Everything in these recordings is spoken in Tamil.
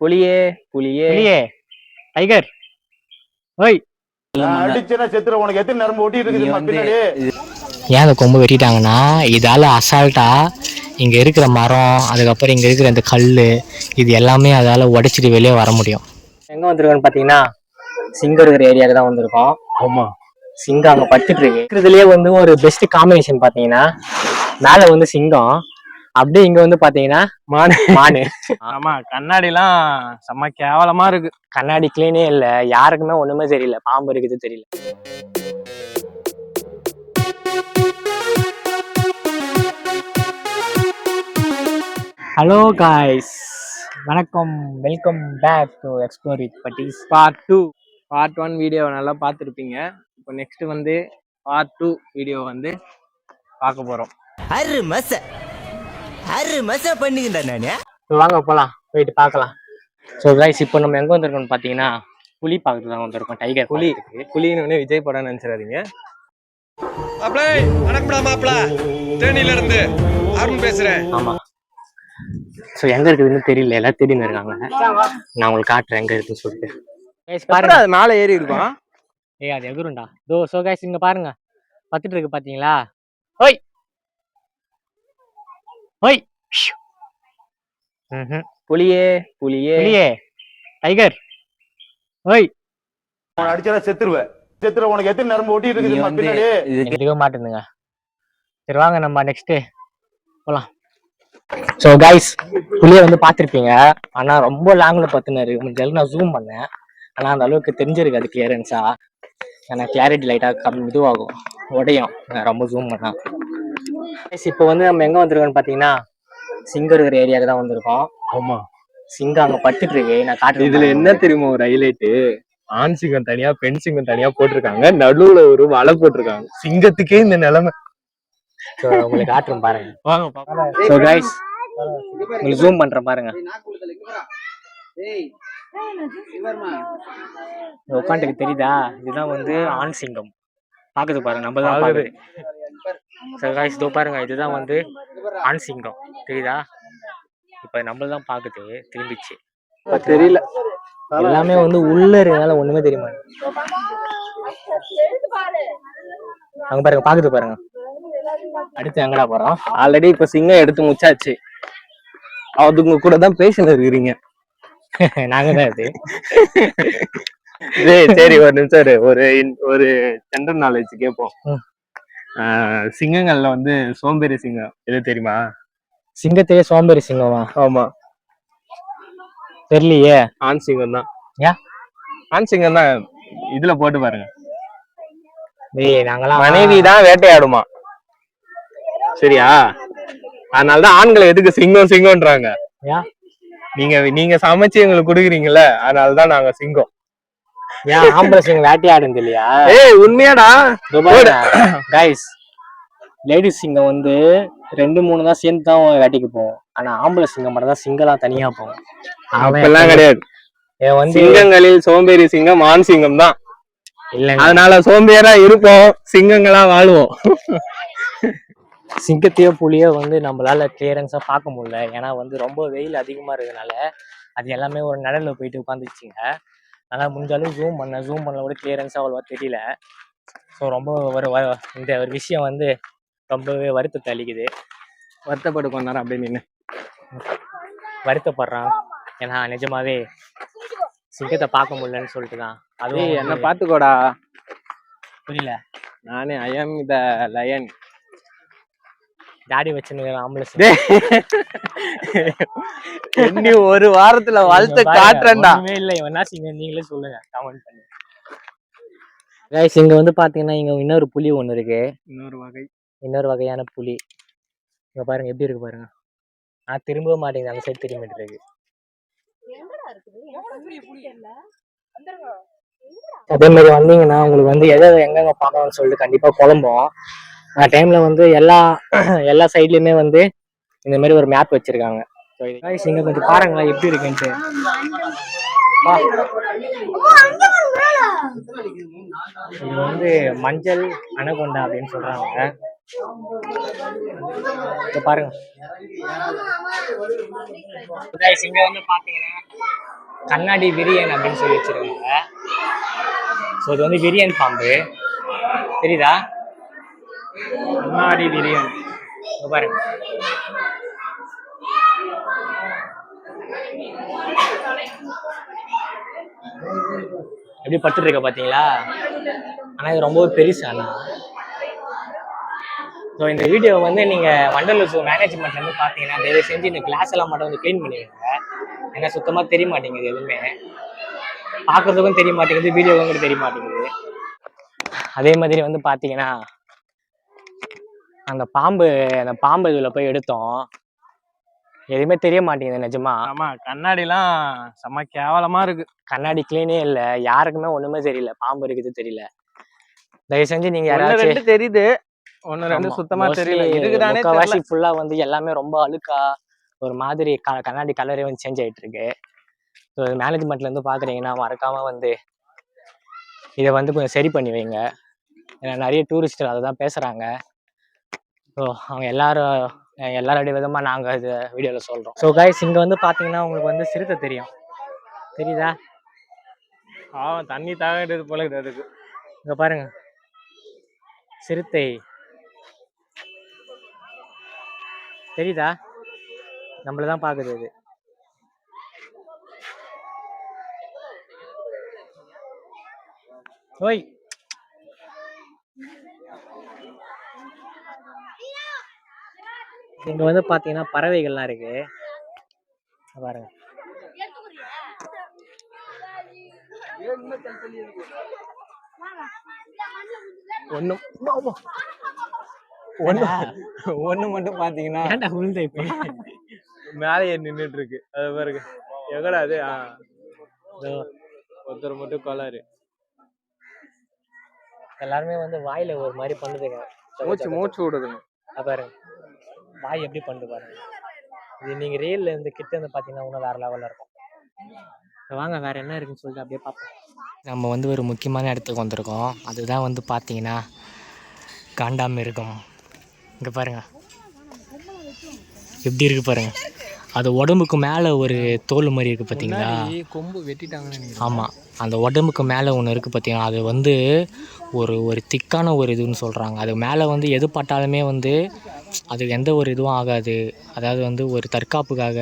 புலியே புலியே புலியே டைகர் ஓய் அடிச்சனா செத்துற. உனக்கு எத்தனை நரம்பு ஒட்டி இருக்குது பின்னாடி? ஏன் அந்த கொம்பு வெட்டிட்டாங்கன்னா இதால அசால்ட்டா இங்க இருக்கிற மரம், அதுக்கப்புறம் இங்க இருக்கிற இந்த கல்லு, இது எல்லாமே அதால உடைச்சிட்டு வெளியே வர முடியும். எங்க வந்திருக்கோம்னு பாத்தீங்கன்னா சிங்கம் இருக்கிற ஏரியாவுக்கு தான் வந்திருக்கோம். ஆமா, சிங்கம் அங்க படுத்துட்டு இருக்கு. இருக்கிறதுலயே வந்து ஒரு பெஸ்ட் காம்பினேஷன் பாத்தீங்கன்னா மேல வந்து சிங்கம், அப்படியே இங்க வந்து பாத்தீங்கன்னா மானு மானு. ஆமா, கண்ணாடி எல்லாம் செம்ம கேவலமா இருக்கு. கண்ணாடி கிளீனே இல்ல, யாருக்குமே ஒண்ணுமே தெரியல, பாம்பு இருக்குது தெரியல. ஹலோ காய்ஸ், வணக்கம், welcome back to explore with buddies part 2. Part 1 video நல்லா பார்த்துருப்பீங்க. இப்போ நெக்ஸ்ட் வந்து பார்ட் 2 வீடியோ வந்து பார்க்க போறோம். அரு மச பண்ணுங்கடா நானே. வாங்க போலாம், போயிட்டு பார்க்கலாம். ஸோ கைஸ், இப்போ நம்ம எங்க வந்திருக்கோம்னு பாத்தீங்கன்னா புலி பார்க்கறது தான் வந்திருக்கோம். டைகர் புலி. புலின்னு விஜய் படம் நினைச்சிடாதீங்க. தேனியில இருந்து அருண் பேசுறேன். ஆமா. ஸோ எங்க இருக்குதுன்னு தெரியல, எல்லாம் தேடின்னு இருக்காங்க. நான் உங்களுக்கு காட்டுறேன் எங்க இருக்குன்னு சொல்லிட்டு. பாருங்க, அது மேலே ஏறி இருக்கும். ஏய், அது எகுருண்டா. தோ ஸோ கைஸ், இங்க பாருங்க, பத்துட்டு இருக்கு பாத்தீங்களா? ஓய் ஓய். புலியே புலியே புலியே டைகர் ஓய். உன்னை அடிச்சனா செத்துற. உனக்கு எத்தனை நரம்பு ஒட்டி இருக்குது பின்னாடி? எடுக்க மாட்டேங்குங்க. சரி வாங்க, நம்ம நெக்ஸ்ட் போலாம். ஸோ கைஸ், புலியை வந்து பார்த்துருப்பீங்க, ஆனா ரொம்ப லாங்ல பார்த்துனாரு. முடிஞ்சளவுக்கு நான் ஜூம் பண்ணேன், ஆனா அந்த அளவுக்கு தெரிஞ்சிருக்கு அது கிளியரன்ஸா. ஏன்னா கிளாரிட்டி லைட்டாக இதுவாகும், உடையும் ரொம்ப ஜூம் பண்ணா. இப்போ வந்து நம்ம எங்க வந்திருக்கோம்னு பாத்தீங்கன்னா சிங்கம் இருக்கிற ஏரியாவுக்கு தான் வந்திருக்கோம். ஆமா, சிங்கம் அங்க படுத்துட்டு இருக்கு, நான் காட்டுறேன். இதுல என்ன தெரியுமா ஒரு ஹைலைட்டு? ஆண் சிங்கம் தனியா, பெண் சிங்கம் தனியா போட்டிருக்காங்க, நடுவுல ஒரு வலை போட்டிருக்காங்க. சிங்கத்துக்கே இந்த நிலைமை. உங்களுக்கு காட்டுறேன் பாருங்க. வாங்க. ஸோ கைஸ், உங்களுக்கு ஜூம் பண்றேன் பாருங்க. உட்காந்துக்கு தெரியுதா? இதுதான் வந்து ஆண் சிங்கம். பாக்குது பாருங்க, நம்ம தான் பாக்குது. ஸோ கைஸ், இதோ பாருங்க, இதுதான் வந்து ஆண் சிங்கம், தெரியுதா? இப்ப நம்மள தான் பாக்குது, திரும்பிச்சு. தெரியல, எல்லாமே வந்து உள்ள இருக்கனால ஒண்ணுமே தெரிய மாட்டேங்குது. அங்க பாருங்க, பாக்குது பாருங்க. அடுத்து எங்கடா போறோம்? ஆல்ரெடி இப்ப சிங்கம் எடுத்து முச்சாச்சு. அதுங்க கூட தான் பேசிட்டு இருக்கிறீங்க. நாங்க தான் இது. சரி, ஒரு நிமிஷம் ஒரு ஜெனரல் நாலேஜ் கேட்போம். சிங்கங்கள்ல வந்து சோம்பேறி சிங்கம் எது தெரியுமா? சிங்கத்தையே சோம்பேறி சிங்கமா? ஆமா, தெரியலையே. ஆண் சிங்கம் தான். ஏன் ஆண் சிங்கம் தான். இதுல போட்டு பாருங்க. நாங்களாம் மனைவி தான் வேட்டையாடுமா, சரியா? அதனாலதான் ஆண்களை எதுக்கு சிங்கம் சிங்கம்ன்றாங்க. நீங்க சமைச்சு எங்களுக்கு குடுக்குறீங்கல்ல, அதனாலதான் நாங்க சிங்கம். ஏன் ஆம்பளை சிங்கம் வேட்டையாடுது இல்லையா? ஏய், உண்மையாடா கைஸ். லேடிஸ் சிங்கம் வந்து 2-3 தான் சேர்ந்து தான் வேட்டைக்கு போவோம், ஆனா ஆம்பளை சிங்கம் மட்டும் தான் சிங்களா தனியா போவோம். அப்பெல்லாம் கிடையாது. சிங்கங்களில் சோம்பேறி சிங்கம் ஆண் சிங்கம் தான். இல்ல, அதனால சோம்பேறா இருப்போம், சிங்கங்களா வாழ்வோம். சிங்கத்தையோ புலியோ வந்து நம்மளால கிளியரன்ஸா பார்க்க முடியல, ஏன்னா வந்து ரொம்ப வெயில் அதிகமா இருக்கிறதுனால அது எல்லாமே ஒரு நிழல்ல போயிட்டு உட்காந்துச்சுங்க. அதனால முடிஞ்சாலும் ஜூம் பண்ண கூட கிளியரன்ஸா அவ்வளவா தெரியல. ஸோ ரொம்ப இந்த ஒரு விஷயம் வந்து ரொம்பவே வருத்தத்தை அளிக்குது. வருத்தப்பட்டு கொண்டாரு அப்படின்னு நின்று வருத்தப்படுறான், ஏன்னா நிஜமாவே சிங்கத்தை பார்க்க முடியலன்னு சொல்லிட்டு தான். அதுவும் என்ன பாத்துக்கோடா. புரியல. நானே ஐ ஆம் த லயன். தாடி வச்சுன்னு ஆம்பளை நீ ஒரு வாரத்துல வாழ்த்து காட்டுறேன்டா. இல்ல, இவனா சிங்கம் நீங்களே சொல்லுங்க, கமெண்ட் பண்ணி. கைஸ், இங்க வந்து பாத்தீங்கன்னா இங்க இன்னொரு புலி ஒண்ணு இருக்கு. இன்னொரு வகையான புலி. இங்க பாருங்க எப்படி இருக்கு பாருங்க. திரும்பவே மாட்டேங்குது, அந்த சைடு திரும்பிட்டு இருக்கு. அதே மாதிரி வந்தீங்கன்னா உங்களுக்கு வந்து எதை எங்கெங்க பார்க்கணும்னு சொல்லிட்டு கண்டிப்பா குழம்பும். டைம்ல வந்து எல்லா சைட்லயுமே வந்து இந்த மாதிரி ஒரு மேப் வச்சிருக்காங்க. இங்க கொஞ்சம் பாருங்களேன் எப்படி இருக்குன்ட்டு. இது வந்து மஞ்சள் அனகொண்டா அப்படின்னு சொல்றாங்க. இங்க பாருங்க guys, இங்க வந்து பாத்தீங்கன்னா கண்ணாடி விரியன் அப்படின்னு சொல்லி வச்சிருக்காங்க. ஸோ இது வந்து விரியன் பாம்பு தெரியுதா? கண்ணாடி விரியன் இங்க பாருங்க. எப்படி படுத்துட்டு இருக்க பாத்தீங்களா? ஆனா இது ரொம்ப பெருசு. ஆனா ஸோ இந்த வீடியோ வந்து நீங்க வண்டலூர் ஜூ மேனேஜ்மெண்ட்ல இருந்து பாத்தீங்கன்னா தயவு செஞ்சு இந்த கிளாஸ் எல்லாம் மட்டும் வந்து கிளீன் பண்ணிடுங்க. ஏன்னா சுத்தமா தெரிய மாட்டேங்குது, எதுவுமே பாக்குறதுக்கும் தெரிய மாட்டேங்குது, வீடியோவும் கூட தெரிய மாட்டேங்குது. அதே மாதிரி வந்து பாத்தீங்கன்னா அந்த பாம்பு இதுல போய் எடுத்தோம், எதுவுமே தெரிய மாட்டேங்குது நிஜமா. ஆமா, கண்ணாடி எல்லாம் செம்ம கேவலமா இருக்கு. கண்ணாடி கிளீனே இல்ல, யாருக்குமே ஒண்ணுமே தெரியல, பாம்பு இருக்குது தெரியல. தயவு செஞ்சு நீங்க யாராச்சும் தெரியுது, ஒன்னு ரெண்டு சுத்தமா தெரியல. இதுக்குதானே முக்காவாசி ஃபுல்லா வந்து எல்லாமே ரொம்ப அழுக்கா ஒரு மாதிரி கண்ணாடி கலரே வந்து சேஞ்ச் ஆயிட்டு இருக்கு. ஸோ மேனேஜ்மெண்ட்ல இருந்து பாக்குறீங்கன்னா மறக்காம வந்து இதை வந்து கொஞ்சம் சரி பண்ணி வைங்க. ஏன்னா நிறைய டூரிஸ்டர் அதை தான் பேசுறாங்க. ஸோ அவங்க எல்லாரோடைய விதமா நாங்க இது வீடியோல சொல்றோம். ஸோ கைஸ், இங்க வந்து பாத்தீங்கன்னா உங்களுக்கு வந்து சிறுத்தை தெரியுதா? தண்ணி தாகிட்டது போல இருக்கு. இங்க பாருங்க, சிறுத்தை தெரியுதா? நம்மளதான் பாக்குது இது. ஓய், இங்க வந்து பாத்தீங்கன்னா பறவைகள்லாம் இருக்கு பாருங்க. ஒண்ணு மட்டும் பாத்தீங்கன்னா மேலே நின்றுட்டு இருக்கு, அது பாருங்க. எங்கடா அது? ஒருத்தர் மட்டும் கொலாரு. எல்லாருமே வந்து வாயில ஒரு மாதிரி பண்ணுதுங்க, மூச்சு விடுதுங்க. பாருங்க வாய் எப்படி பண்ணுது பாருங்க. இது நீங்க ரியல்ல இருந்து கிட்ட இருந்து பாத்தீங்கன்னா இன்னும் வேற லெவல்ல இருக்கும். வாங்க வேற என்ன இருக்குன்னு சொல்லிட்டு அப்படியே பார்ப்போம். நம்ம வந்து ஒரு முக்கியமான இடத்துக்கு வந்திருக்கோம். அதுதான் வந்து பார்த்தீங்கன்னா காண்டாமிருகம். இங்கே பாருங்க எப்படி இருக்கு பாருங்க. அது உடம்புக்கு மேலே ஒரு தோல் மாதிரி இருக்குது பார்த்தீங்களா? கொம்பு வெட்டிட்டாங்கன்னு. ஆமாம், அந்த உடம்புக்கு மேலே ஒன்று இருக்குது பார்த்தீங்கன்னா, அது வந்து ஒரு திக்கான ஒரு இதுன்னு சொல்கிறாங்க. அது மேலே வந்து எது பட்டாலுமே வந்து அது எந்த ஒரு இதுவும் ஆகாது. அதாவது வந்து ஒரு தற்காப்புக்காக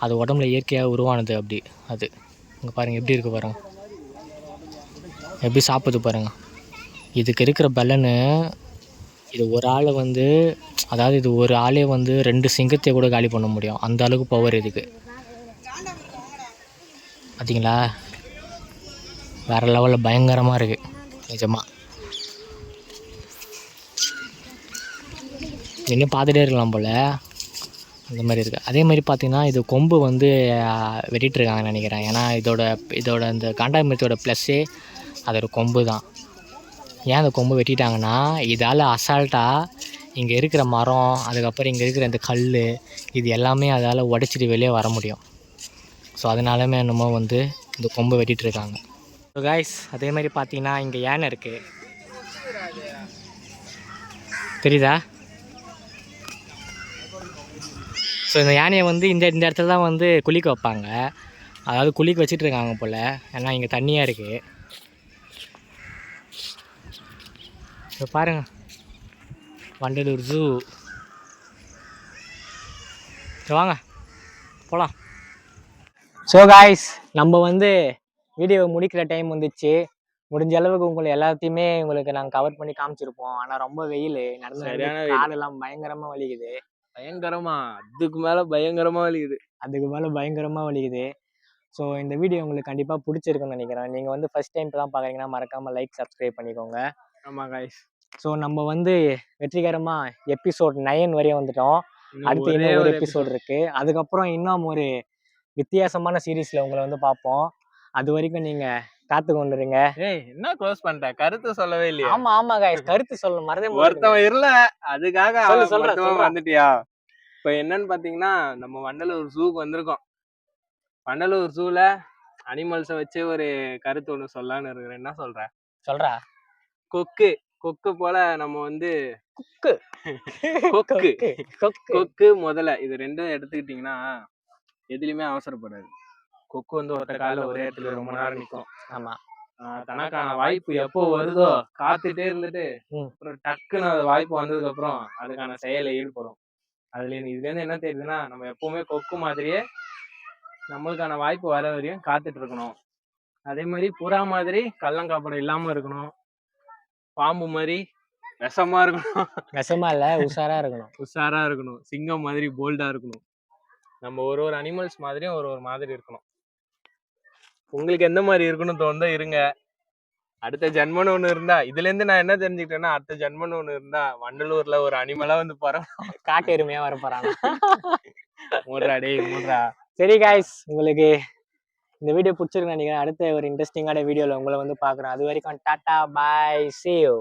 அது உடம்புல இயற்கையாக உருவானது அப்படி. அது இங்கே பாருங்கள் எப்படி இருக்குது பாருங்கள், எப்படி சாப்பிடுது பாருங்கள். இதுக்கு இருக்கிற பலனு, இது ஒரு ஆளை வந்து, அதாவது இது ஒரு ஆளே வந்து 2 சிங்கத்தை கூட காலி பண்ண முடியும், அந்த அளவுக்கு பவர் இதுக்கு. பார்த்தீங்களா? வேறு லெவலில் பயங்கரமாக இருக்குது நிஜமாக. இன்னும் பார்த்துட்டே இருக்கலாம் போல், இந்த மாதிரி இருக்குது. அதே மாதிரி பார்த்திங்கன்னா இது கொம்பு வந்து வெட்டிகிட்ருக்காங்கன்னு நினைக்கிறேன். ஏன்னா இதோட இந்த காண்டாமிருகத்தோட ப்ளஸ்ஸே அதோட கொம்பு தான். ஏன் அந்த கொம்பு வெட்டிட்டாங்கன்னா, இதால் அசால்ட்டாக இங்கே இருக்கிற மரம், அதுக்கப்புறம் இங்கே இருக்கிற இந்த கல், இது எல்லாமே அதால் உடச்சிட்டு வெளியே வர முடியும். ஸோ அதனாலுமே என்னமோ வந்து இந்த கொம்பை வெட்டிகிட்ருக்காங்க. ஸோ காய்ஸ், அதே மாதிரி பார்த்தீங்கன்னா இங்கே யானை இருக்குது தெரியுதா? ஸோ இந்த யானையை வந்து இந்த இடத்துல தான் வந்து குளிக்க வைப்பாங்க. அதாவது குளிக்க வச்சிட்ருக்காங்க போல், ஏன்னா இங்கே தண்ணியாக இருக்குது. இப்போ பாருங்க, வண்டலூர் ஜூ. வாங்க போகலாம். ஸோ காய்ஸ், நம்ம வந்து வீடியோவை முடிக்கிற டைம் வந்துச்சு. முடிஞ்ச அளவுக்கு உங்களை எல்லாத்தையுமே உங்களுக்கு நாங்கள் கவர் பண்ணி காமிச்சிருப்போம். ஆனால் ரொம்ப வெயில், நடந்து காலெல்லாம் பயங்கரமாக வலிக்குது. அதுக்கு மேலே பயங்கரமாக வலிக்குது. ஸோ இந்த வீடியோ உங்களுக்கு கண்டிப்பாக பிடிச்சிருக்குன்னு நினைக்கிறேன். நீங்கள் வந்து ஃபஸ்ட் டைம் தான் பார்க்குறீங்கன்னா மறக்காமல் லைக், சப்ஸ்கிரைப் பண்ணிக்கோங்க. ஆமாம் காய்ஸ். ஸோ நம்ம வந்து வெற்றிகரமாக எபிசோட் 9 வரையும் வந்துட்டோம். அடுத்து இன்னும் ஒரு எபிசோட் இருக்குது. அதுக்கப்புறம் இன்னும் ஒரு வித்தியாசமான சீரீஸில் உங்களை வந்து பார்ப்போம். அது வரைக்கும் நீங்கள் காத்து கொண்டுருங்க. என்ன க்ளோஸ் பண்ணிட்ட? கருத்து சொல்லவே இல்லையா? ஆமா காய்ஸ், கருத்து சொல்லணும், மறந்தே ஒருத்தவன் இல்ல, அதுக்காக வந்துட்டியா? இப்ப என்னன்னு பாத்தீங்கன்னா, நம்ம வண்டலூர் ஜூக்கு வந்திருக்கோம். வண்டலூர் ஜூல அனிமல்ஸை வச்சு ஒரு கருத்து ஒண்ணு சொல்லலான்னு இருக்கிறேன். என்ன சொல்ற? சொல்றா. கொக்கு போல நம்ம வந்து கொக்கு கொக்கு கொக்கு கொக்கு முதல்ல இது ரெண்டும் எடுத்துக்கிட்டீங்கன்னா எதுலயுமே அவசரப்படாது. கொக்கு வந்து ஒத்த கால ஒரே இடத்துல ரொம்ப நேரம் நிக்கும். ஆமா. தனக்கான வாய்ப்பு எப்போ வருதோ காத்துட்டே இருந்துட்டு அப்புறம் டக்குன்னு அது வாய்ப்பு வந்ததுக்கு அப்புறம் அதுக்கான செயலை ஈடுபடும். இதுல இருந்து என்ன தெரியுதுன்னா, நம்ம எப்பவுமே கொக்கு மாதிரியே நம்மளுக்கான வாய்ப்பு வர வரையும் காத்துட்டு இருக்கணும். அதே மாதிரி புறா மாதிரி கள்ளங்காப்படம் இல்லாம இருக்கணும். பாம்பு மாதிரி விஷமா இருக்கணும். விஷமா இல்ல, உஷாரா இருக்கணும். உஷாரா இருக்கணும். சிங்கம் மாதிரி போல்டா இருக்கணும். நம்ம ஒரு அனிமல்ஸ் மாதிரியும் ஒரு மாதிரி இருக்கணும். உங்களுக்கு எந்த மாதிரி இருக்கணும் தோணுதோ இருங்க. அடுத்த ஜென்மன்னு ஒண்ணு இருந்தா, இதுல இருந்து நான் என்ன தெரிஞ்சுக்கிட்டேன்னா, அடுத்த ஜென்மன்னு ஒண்ணு இருந்தா வண்டலூர்ல ஒரு அனிமலா வந்து பரவும். காட்டு எருமையா வர போறாங்க. மூடுறா டேய் மூடுறா. சரி காய்ஸ், உங்களுக்கு இந்த வீடியோ பிடிச்சிருக்கு நினைக்கிறேன். அடுத்த ஒரு இன்ட்ரெஸ்டிங்கான வீடியோல உங்களை வந்து பாக்குறேன். அது வரைக்கும் டாடா, பாய், see you.